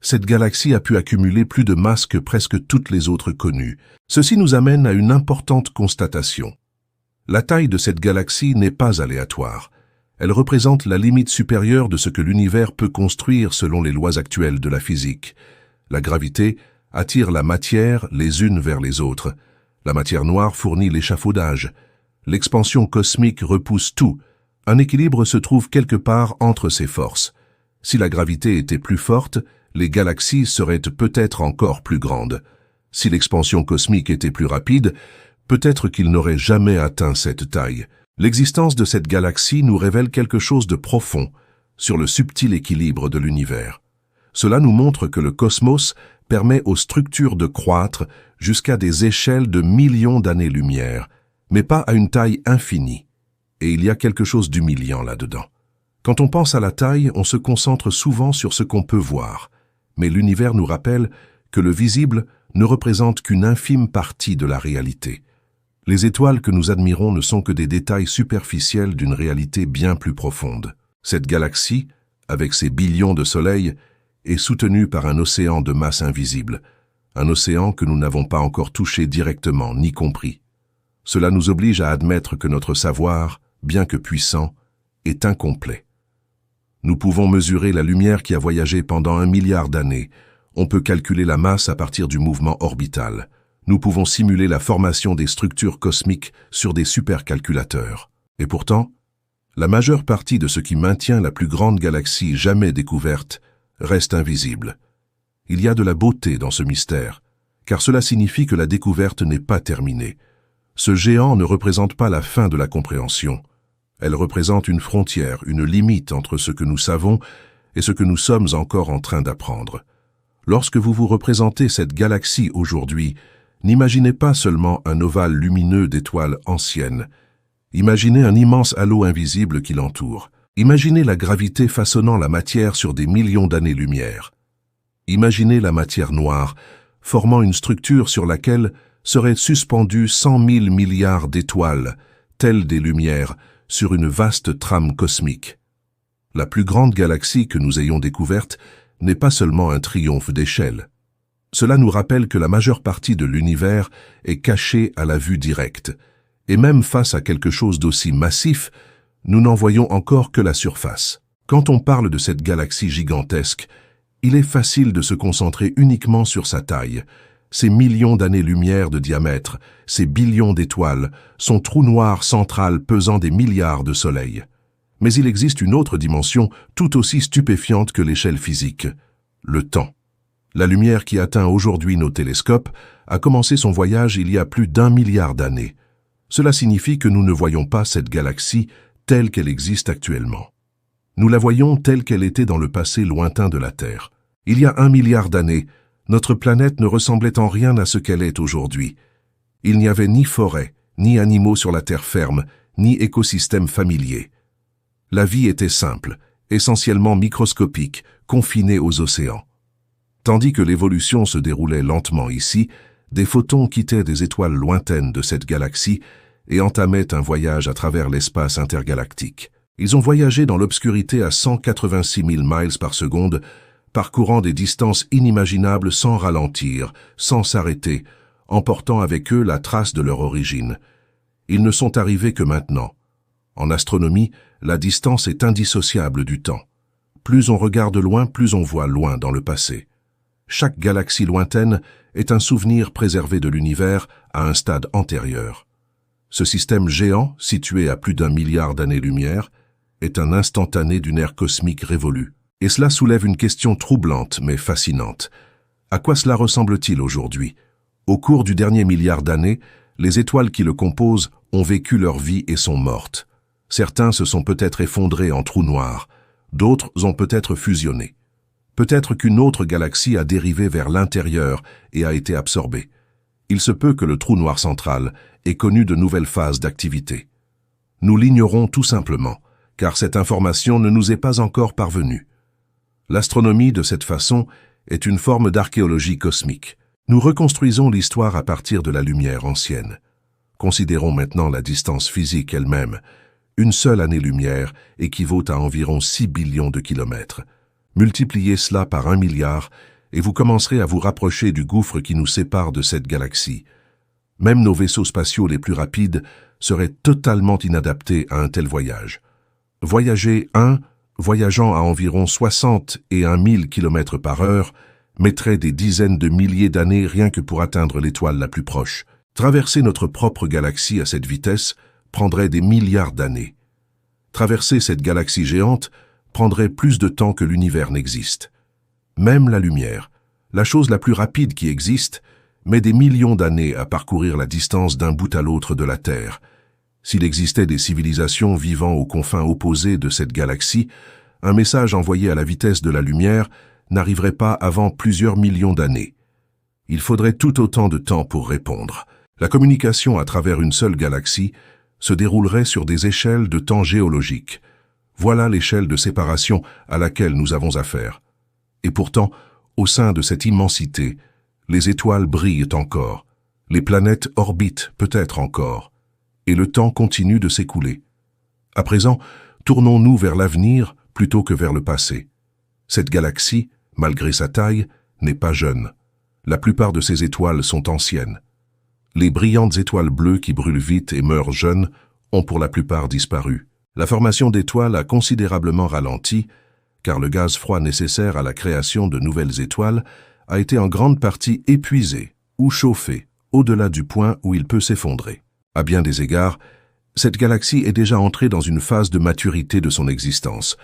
Speaker 1: cette galaxie a pu accumuler plus de masse que presque toutes les autres connues. Ceci nous amène à une importante constatation. La taille de cette galaxie n'est pas aléatoire. Elle représente la limite supérieure de ce que l'univers peut construire selon les lois actuelles de la physique. La gravité attire la matière les unes vers les autres. La matière noire fournit l'échafaudage. L'expansion cosmique repousse tout. Un équilibre se trouve quelque part entre ces forces. Si la gravité était plus forte, les galaxies seraient peut-être encore plus grandes. Si l'expansion cosmique était plus rapide, peut-être qu'il n'aurait jamais atteint cette taille. L'existence de cette galaxie nous révèle quelque chose de profond sur le subtil équilibre de l'univers. Cela nous montre que le cosmos permet aux structures de croître jusqu'à des échelles de millions d'années-lumière, mais pas à une taille infinie. Et il y a quelque chose d'humiliant là-dedans. Quand on pense à la taille, on se concentre souvent sur ce qu'on peut voir, mais l'univers nous rappelle que le visible ne représente qu'une infime partie de la réalité. Les étoiles que nous admirons ne sont que des détails superficiels d'une réalité bien plus profonde. Cette galaxie, avec ses billions de soleils, est soutenue par un océan de masse invisible, un océan que nous n'avons pas encore touché directement ni compris. Cela nous oblige à admettre que notre savoir, bien que puissant, est incomplet. Nous pouvons mesurer la lumière qui a voyagé pendant 1 milliard d'années. On peut calculer la masse à partir du mouvement orbital. Nous pouvons simuler la formation des structures cosmiques sur des supercalculateurs. Et pourtant, la majeure partie de ce qui maintient la plus grande galaxie jamais découverte reste invisible. Il y a de la beauté dans ce mystère, car cela signifie que la découverte n'est pas terminée. Ce géant ne représente pas la fin de la compréhension. Elle représente une frontière, une limite entre ce que nous savons et ce que nous sommes encore en train d'apprendre. Lorsque vous vous représentez cette galaxie aujourd'hui, n'imaginez pas seulement un ovale lumineux d'étoiles anciennes. Imaginez un immense halo invisible qui l'entoure. Imaginez la gravité façonnant la matière sur des millions d'années-lumière. Imaginez la matière noire, formant une structure sur laquelle seraient suspendues 100 000 milliards d'étoiles, telles des lumières, sur une vaste trame cosmique. La plus grande galaxie que nous ayons découverte n'est pas seulement un triomphe d'échelle. Cela nous rappelle que la majeure partie de l'univers est cachée à la vue directe, et même face à quelque chose d'aussi massif, nous n'en voyons encore que la surface. Quand on parle de cette galaxie gigantesque, il est facile de se concentrer uniquement sur sa taille. Ces millions d'années-lumière de diamètre, ces billions d'étoiles, son trou noir central pesant des milliards de soleils. Mais il existe une autre dimension tout aussi stupéfiante que l'échelle physique, le temps. La lumière qui atteint aujourd'hui nos télescopes a commencé son voyage il y a plus d'1 milliard d'années. Cela signifie que nous ne voyons pas cette galaxie telle qu'elle existe actuellement. Nous la voyons telle qu'elle était dans le passé lointain de la Terre. Il y a 1 milliard d'années, notre planète ne ressemblait en rien à ce qu'elle est aujourd'hui. Il n'y avait ni forêt, ni animaux sur la terre ferme, ni écosystème familier. La vie était simple, essentiellement microscopique, confinée aux océans. Tandis que l'évolution se déroulait lentement ici, des photons quittaient des étoiles lointaines de cette galaxie et entamaient un voyage à travers l'espace intergalactique. Ils ont voyagé dans l'obscurité à 186 000 miles par seconde, parcourant des distances inimaginables sans ralentir, sans s'arrêter, emportant avec eux la trace de leur origine. Ils ne sont arrivés que maintenant. En astronomie, la distance est indissociable du temps. Plus on regarde loin, plus on voit loin dans le passé. Chaque galaxie lointaine est un souvenir préservé de l'univers à un stade antérieur. Ce système géant, situé à plus d'1 milliard d'années-lumière, est un instantané d'une ère cosmique révolue. Et cela soulève une question troublante mais fascinante. À quoi cela ressemble-t-il aujourd'hui? Au cours du dernier milliard d'années, Les étoiles qui le composent ont vécu leur vie et sont mortes. Certains se sont peut-être effondrés en trous noirs, d'autres ont peut-être fusionné. Peut-être qu'une autre galaxie a dérivé vers l'intérieur et a été absorbée. Il se peut que le trou noir central ait connu de nouvelles phases d'activité. Nous l'ignorons tout simplement, car cette information ne nous est pas encore parvenue. L'astronomie, de cette façon, est une forme d'archéologie cosmique. Nous reconstruisons l'histoire à partir de la lumière ancienne. Considérons maintenant la distance physique elle-même. Une seule année-lumière équivaut à environ 6 billions de kilomètres. Multipliez cela par 1 milliard et vous commencerez à vous rapprocher du gouffre qui nous sépare de cette galaxie. Même nos vaisseaux spatiaux les plus rapides seraient totalement inadaptés à un tel voyage. Voyageant à environ 61 000 km par heure, mettrait des dizaines de milliers d'années rien que pour atteindre l'étoile la plus proche. Traverser notre propre galaxie à cette vitesse prendrait des milliards d'années. Traverser cette galaxie géante prendrait plus de temps que l'univers n'existe. Même la lumière, la chose la plus rapide qui existe, met des millions d'années à parcourir la distance d'un bout à l'autre de la Terre. S'il existait des civilisations vivant aux confins opposés de cette galaxie, un message envoyé à la vitesse de la lumière n'arriverait pas avant plusieurs millions d'années. Il faudrait tout autant de temps pour répondre. La communication à travers une seule galaxie se déroulerait sur des échelles de temps géologiques. Voilà l'échelle de séparation à laquelle nous avons affaire. Et pourtant, au sein de cette immensité, les étoiles brillent encore, les planètes orbitent peut-être encore, et le temps continue de s'écouler. À présent, tournons-nous vers l'avenir plutôt que vers le passé. Cette galaxie, malgré sa taille, n'est pas jeune. La plupart de ces étoiles sont anciennes. Les brillantes étoiles bleues qui brûlent vite et meurent jeunes ont pour la plupart disparu. La formation d'étoiles a considérablement ralenti, car le gaz froid nécessaire à la création de nouvelles étoiles a été en grande partie épuisé ou chauffé au-delà du point où il peut s'effondrer. À bien des égards, cette galaxie est déjà entrée dans une phase de maturité de son existence.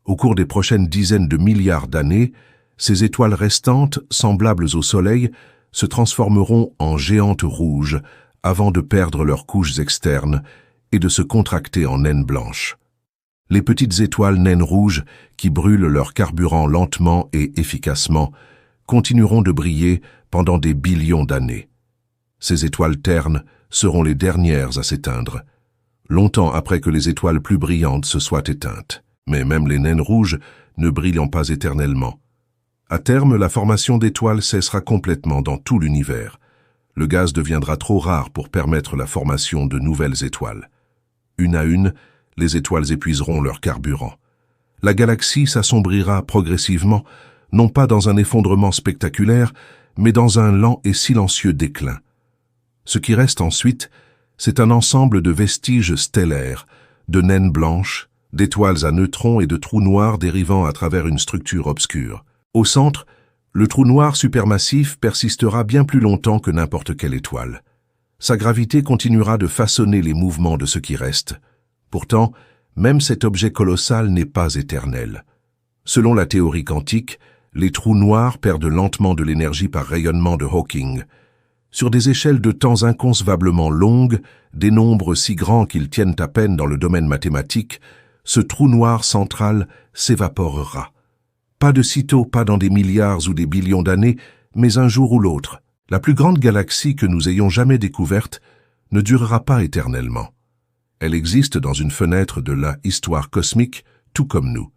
Speaker 1: Au cours des prochaines dizaines de milliards d'années, ces étoiles restantes, semblables au Soleil, se transformeront en géantes rouges avant de perdre leurs couches externes et de se contracter en naines blanches. Les petites étoiles naines rouges, qui brûlent leur carburant lentement et efficacement, continueront de briller pendant des billions d'années. Ces étoiles ternes seront les dernières à s'éteindre, longtemps après que les étoiles plus brillantes se soient éteintes. Mais même les naines rouges ne brillant pas éternellement. À terme, la formation d'étoiles cessera complètement dans tout l'univers. Le gaz deviendra trop rare pour permettre la formation de nouvelles étoiles. Une à une, les étoiles épuiseront leur carburant. La galaxie s'assombrira progressivement, non pas dans un effondrement spectaculaire, mais dans un lent et silencieux déclin. Ce qui reste ensuite, c'est un ensemble de vestiges stellaires, de naines blanches, d'étoiles à neutrons et de trous noirs dérivant à travers une structure obscure. Au centre, le trou noir supermassif persistera bien plus longtemps que n'importe quelle étoile. Sa gravité continuera de façonner les mouvements de ce qui reste. Pourtant, même cet objet colossal n'est pas éternel. Selon la théorie quantique, les trous noirs perdent lentement de l'énergie par rayonnement de Hawking. Sur des échelles de temps inconcevablement longues, des nombres si grands qu'ils tiennent à peine dans le domaine mathématique, ce trou noir central s'évaporera. Pas de sitôt, pas dans des milliards ou des billions d'années, mais un jour ou l'autre. La plus grande galaxie que nous ayons jamais découverte ne durera pas éternellement. Elle existe dans une fenêtre de la histoire cosmique, tout comme nous.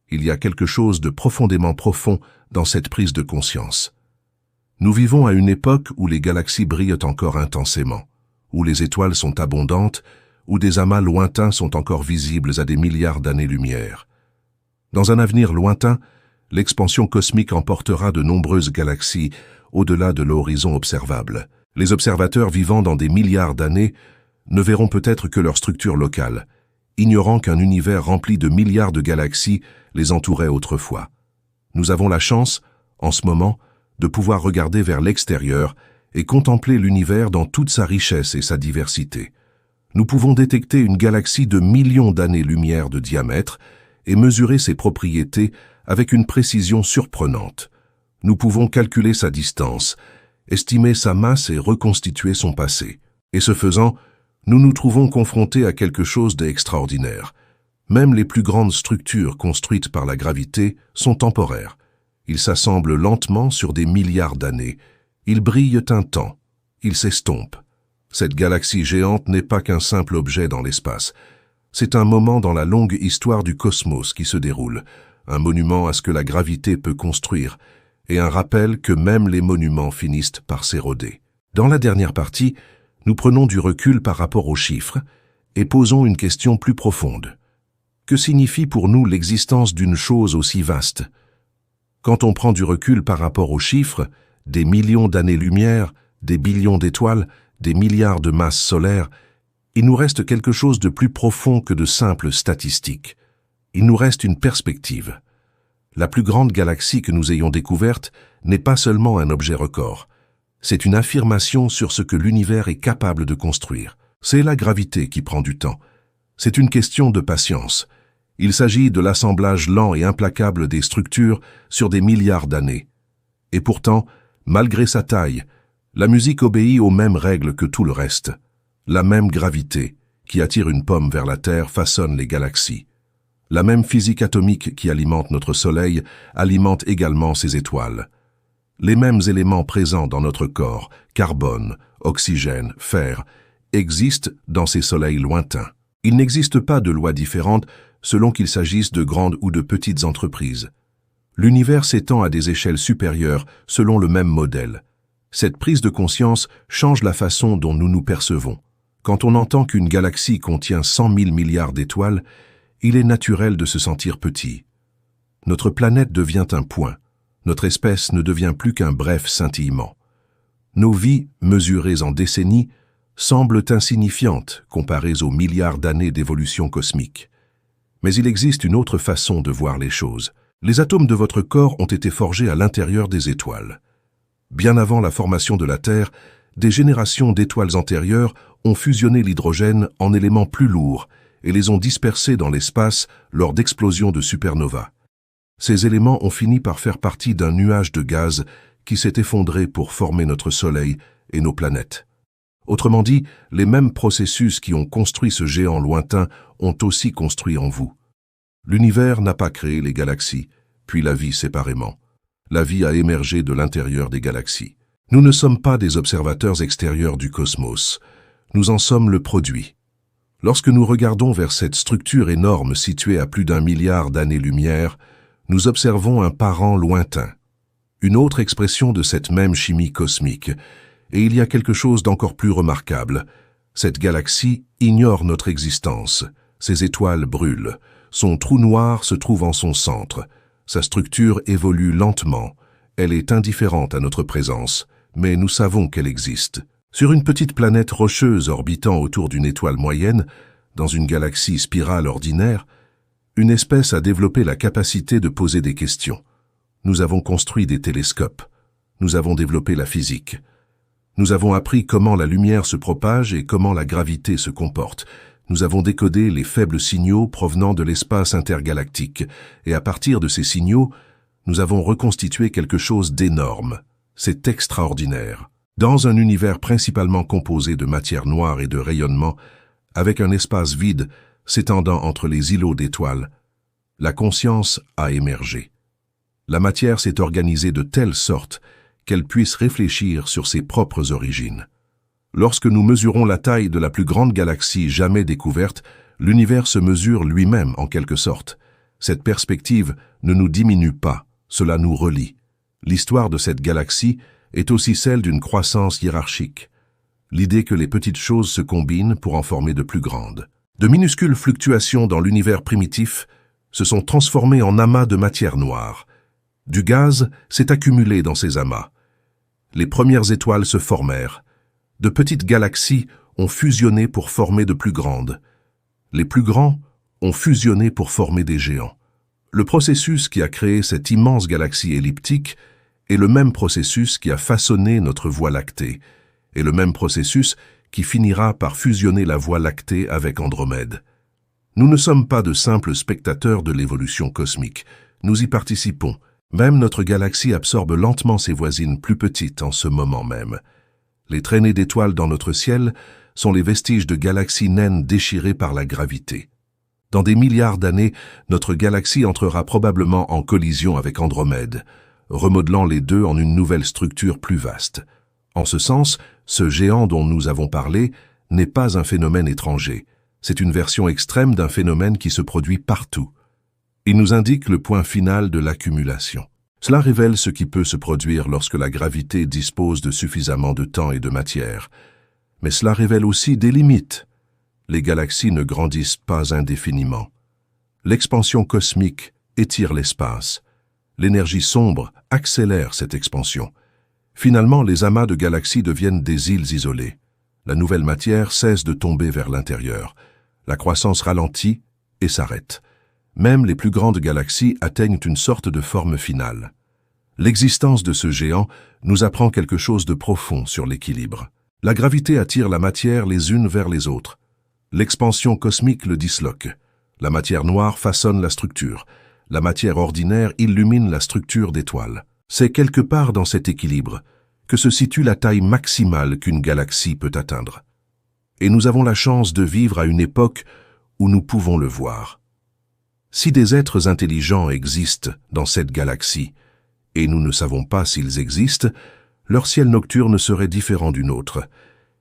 Speaker 1: Il y a quelque chose de profondément profond dans cette prise de conscience. Nous vivons à une époque où les galaxies brillent encore intensément, où les étoiles sont abondantes, où des amas lointains sont encore visibles à des milliards d'années-lumière. Dans un avenir lointain, l'expansion cosmique emportera de nombreuses galaxies au-delà de l'horizon observable. Les observateurs vivant dans des milliards d'années ne verront peut-être que leur structure locale, ignorant qu'un univers rempli de milliards de galaxies les entourait autrefois. Nous avons la chance, en ce moment, de pouvoir regarder vers l'extérieur et contempler l'univers dans toute sa richesse et sa diversité. Nous pouvons détecter une galaxie de millions d'années-lumière de diamètre et mesurer ses propriétés avec une précision surprenante. Nous pouvons calculer sa distance, estimer sa masse et reconstituer son passé. Et ce faisant, nous nous trouvons confrontés à quelque chose d'extraordinaire. Même les plus grandes structures construites par la gravité sont temporaires. Ils s'assemblent lentement sur des milliards d'années. Ils brillent un temps. Ils s'estompent. Cette galaxie géante n'est pas qu'un simple objet dans l'espace. C'est un moment dans la longue histoire du cosmos qui se déroule, un monument à ce que la gravité peut construire, et un rappel que même les monuments finissent par s'éroder. Dans la dernière partie, nous prenons du recul par rapport aux chiffres et posons une question plus profonde. Que signifie pour nous l'existence d'une chose aussi vaste? Quand on prend du recul par rapport aux chiffres, des millions d'années-lumière, des billions d'étoiles, des milliards de masses solaires, il nous reste quelque chose de plus profond que de simples statistiques. Il nous reste une perspective. La plus grande galaxie que nous ayons découverte n'est pas seulement un objet record. C'est une affirmation sur ce que l'univers est capable de construire. C'est la gravité qui prend du temps. C'est une question de patience. Il s'agit de l'assemblage lent et implacable des structures sur des milliards d'années. Et pourtant, malgré sa taille, la musique obéit aux mêmes règles que tout le reste. La même gravité qui attire une pomme vers la Terre façonne les galaxies. La même physique atomique qui alimente notre Soleil alimente également ses étoiles. Les mêmes éléments présents dans notre corps, carbone, oxygène, fer, existent dans ces soleils lointains. Il n'existe pas de lois différentes selon qu'il s'agisse de grandes ou de petites entreprises. L'univers s'étend à des échelles supérieures selon le même modèle. Cette prise de conscience change la façon dont nous nous percevons. Quand on entend qu'une galaxie contient 100 000 milliards d'étoiles, il est naturel de se sentir petit. Notre planète devient un point. Notre espèce ne devient plus qu'un bref scintillement. Nos vies, mesurées en décennies, semblent insignifiantes comparées aux milliards d'années d'évolution cosmique. Mais il existe une autre façon de voir les choses. Les atomes de votre corps ont été forgés à l'intérieur des étoiles. Bien avant la formation de la Terre, des générations d'étoiles antérieures ont fusionné l'hydrogène en éléments plus lourds et les ont dispersés dans l'espace lors d'explosions de supernovas. Ces éléments ont fini par faire partie d'un nuage de gaz qui s'est effondré pour former notre Soleil et nos planètes. Autrement dit, les mêmes processus qui ont construit ce géant lointain ont aussi construit en vous. L'univers n'a pas créé les galaxies, puis la vie séparément. La vie a émergé de l'intérieur des galaxies. Nous ne sommes pas des observateurs extérieurs du cosmos. Nous en sommes le produit. Lorsque nous regardons vers cette structure énorme située à plus d'1 milliard d'années-lumière, nous observons un parent lointain, une autre expression de cette même chimie cosmique. Et il y a quelque chose d'encore plus remarquable. Cette galaxie ignore notre existence. Ses étoiles brûlent. Son trou noir se trouve en son centre. Sa structure évolue lentement. Elle est indifférente à notre présence, mais nous savons qu'elle existe. Sur une petite planète rocheuse orbitant autour d'une étoile moyenne, dans une galaxie spirale ordinaire, une espèce a développé la capacité de poser des questions. Nous avons construit des télescopes. Nous avons développé la physique. Nous avons appris comment la lumière se propage et comment la gravité se comporte. Nous avons décodé les faibles signaux provenant de l'espace intergalactique. Et à partir de ces signaux, nous avons reconstitué quelque chose d'énorme. C'est extraordinaire. Dans un univers principalement composé de matière noire et de rayonnement, avec un espace vide s'étendant entre les îlots d'étoiles, la conscience a émergé. La matière s'est organisée de telle sorte qu'elle puisse réfléchir sur ses propres origines. Lorsque nous mesurons la taille de la plus grande galaxie jamais découverte, l'univers se mesure lui-même en quelque sorte. Cette perspective ne nous diminue pas, cela nous relie. L'histoire de cette galaxie est aussi celle d'une croissance hiérarchique. L'idée que les petites choses se combinent pour en former de plus grandes. De minuscules fluctuations dans l'univers primitif se sont transformées en amas de matière noire. Du gaz s'est accumulé dans ces amas. Les premières étoiles se formèrent. De petites galaxies ont fusionné pour former de plus grandes. Les plus grands ont fusionné pour former des géants. Le processus qui a créé cette immense galaxie elliptique est le même processus qui a façonné notre Voie lactée, et le même processus qui finira par fusionner la Voie lactée avec Andromède. Nous ne sommes pas de simples spectateurs de l'évolution cosmique, nous y participons. Même notre galaxie absorbe lentement ses voisines plus petites en ce moment même. Les traînées d'étoiles dans notre ciel sont les vestiges de galaxies naines déchirées par la gravité. Dans des milliards d'années, notre galaxie entrera probablement en collision avec Andromède, remodelant les deux en une nouvelle structure plus vaste. En ce sens, ce géant dont nous avons parlé n'est pas un phénomène étranger. C'est une version extrême d'un phénomène qui se produit partout. Il nous indique le point final de l'accumulation. Cela révèle ce qui peut se produire lorsque la gravité dispose de suffisamment de temps et de matière. Mais cela révèle aussi des limites. Les galaxies ne grandissent pas indéfiniment. L'expansion cosmique étire l'espace. L'énergie sombre accélère cette expansion. Finalement, les amas de galaxies deviennent des îles isolées. La nouvelle matière cesse de tomber vers l'intérieur. La croissance ralentit et s'arrête. Même les plus grandes galaxies atteignent une sorte de forme finale. L'existence de ce géant nous apprend quelque chose de profond sur l'équilibre. La gravité attire la matière les unes vers les autres. L'expansion cosmique le disloque. La matière noire façonne la structure. La matière ordinaire illumine la structure d'étoiles. C'est quelque part dans cet équilibre que se situe la taille maximale qu'une galaxie peut atteindre. Et nous avons la chance de vivre à une époque où nous pouvons le voir. Si des êtres intelligents existent dans cette galaxie, et nous ne savons pas s'ils existent, leur ciel nocturne serait différent du nôtre.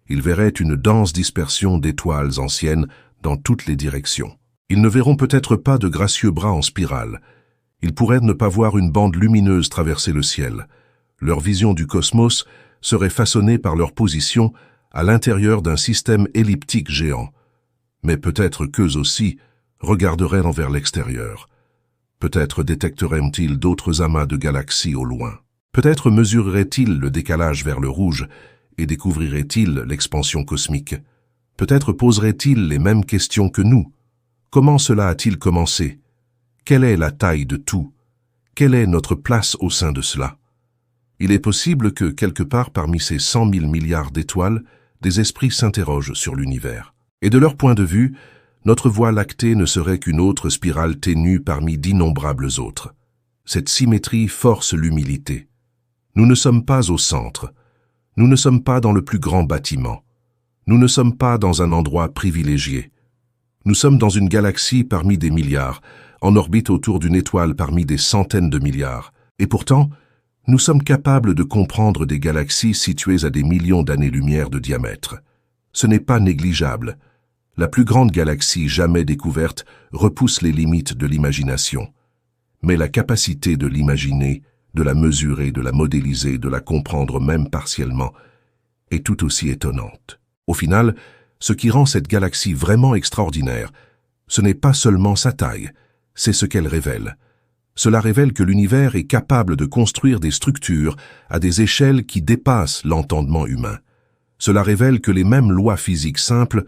Speaker 1: Ils verraient une dense dispersion d'étoiles anciennes dans toutes les directions. Ils ne verront peut-être pas de gracieux bras en spirale. Ils pourraient ne pas voir une bande lumineuse traverser le ciel. Leur vision du cosmos serait façonnée par leur position à l'intérieur d'un système elliptique géant. Mais peut-être qu'eux aussi regarderaient vers l'extérieur. Peut-être détecteraient-ils d'autres amas de galaxies au loin. Peut-être mesureraient-ils le décalage vers le rouge et découvriraient-ils l'expansion cosmique. Peut-être poseraient-ils les mêmes questions que nous. Comment cela a-t-il commencé? Quelle est la taille de tout? Quelle est notre place au sein de cela? Il est possible que, quelque part parmi ces 100 000 milliards d'étoiles, des esprits s'interrogent sur l'univers. Et de leur point de vue, notre Voie lactée ne serait qu'une autre spirale ténue parmi d'innombrables autres. Cette symétrie force l'humilité. Nous ne sommes pas au centre. Nous ne sommes pas dans le plus grand bâtiment. Nous ne sommes pas dans un endroit privilégié. Nous sommes dans une galaxie parmi des milliards, en orbite autour d'une étoile parmi des centaines de milliards. Et pourtant, nous sommes capables de comprendre des galaxies situées à des millions d'années-lumière de diamètre. Ce n'est pas négligeable. La plus grande galaxie jamais découverte repousse les limites de l'imagination. Mais la capacité de l'imaginer, de la mesurer, de la modéliser, de la comprendre même partiellement, est tout aussi étonnante. Au final, ce qui rend cette galaxie vraiment extraordinaire, ce n'est pas seulement sa taille, c'est ce qu'elle révèle. Cela révèle que l'univers est capable de construire des structures à des échelles qui dépassent l'entendement humain. Cela révèle que les mêmes lois physiques simples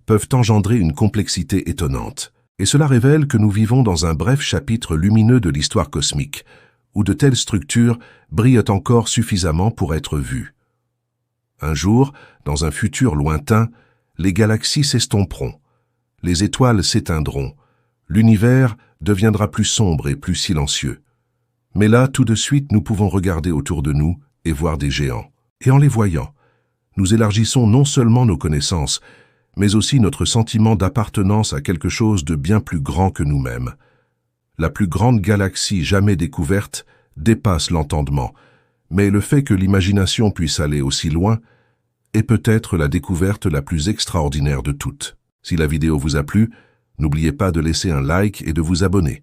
Speaker 1: peuvent engendrer une complexité étonnante. Et cela révèle que nous vivons dans un bref chapitre lumineux de l'histoire cosmique, où de telles structures brillent encore suffisamment pour être vues. Un jour, dans un futur lointain, les galaxies s'estomperont, les étoiles s'éteindront, l'univers deviendra plus sombre et plus silencieux. Mais là, tout de suite, nous pouvons regarder autour de nous et voir des géants. Et en les voyant, nous élargissons non seulement nos connaissances, mais aussi notre sentiment d'appartenance à quelque chose de bien plus grand que nous-mêmes. La plus grande galaxie jamais découverte dépasse l'entendement, mais le fait que l'imagination puisse aller aussi loin est peut-être la découverte la plus extraordinaire de toutes. Si la vidéo vous a plu, n'oubliez pas de laisser un like et de vous abonner.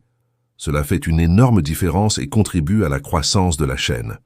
Speaker 1: Cela fait une énorme différence et contribue à la croissance de la chaîne.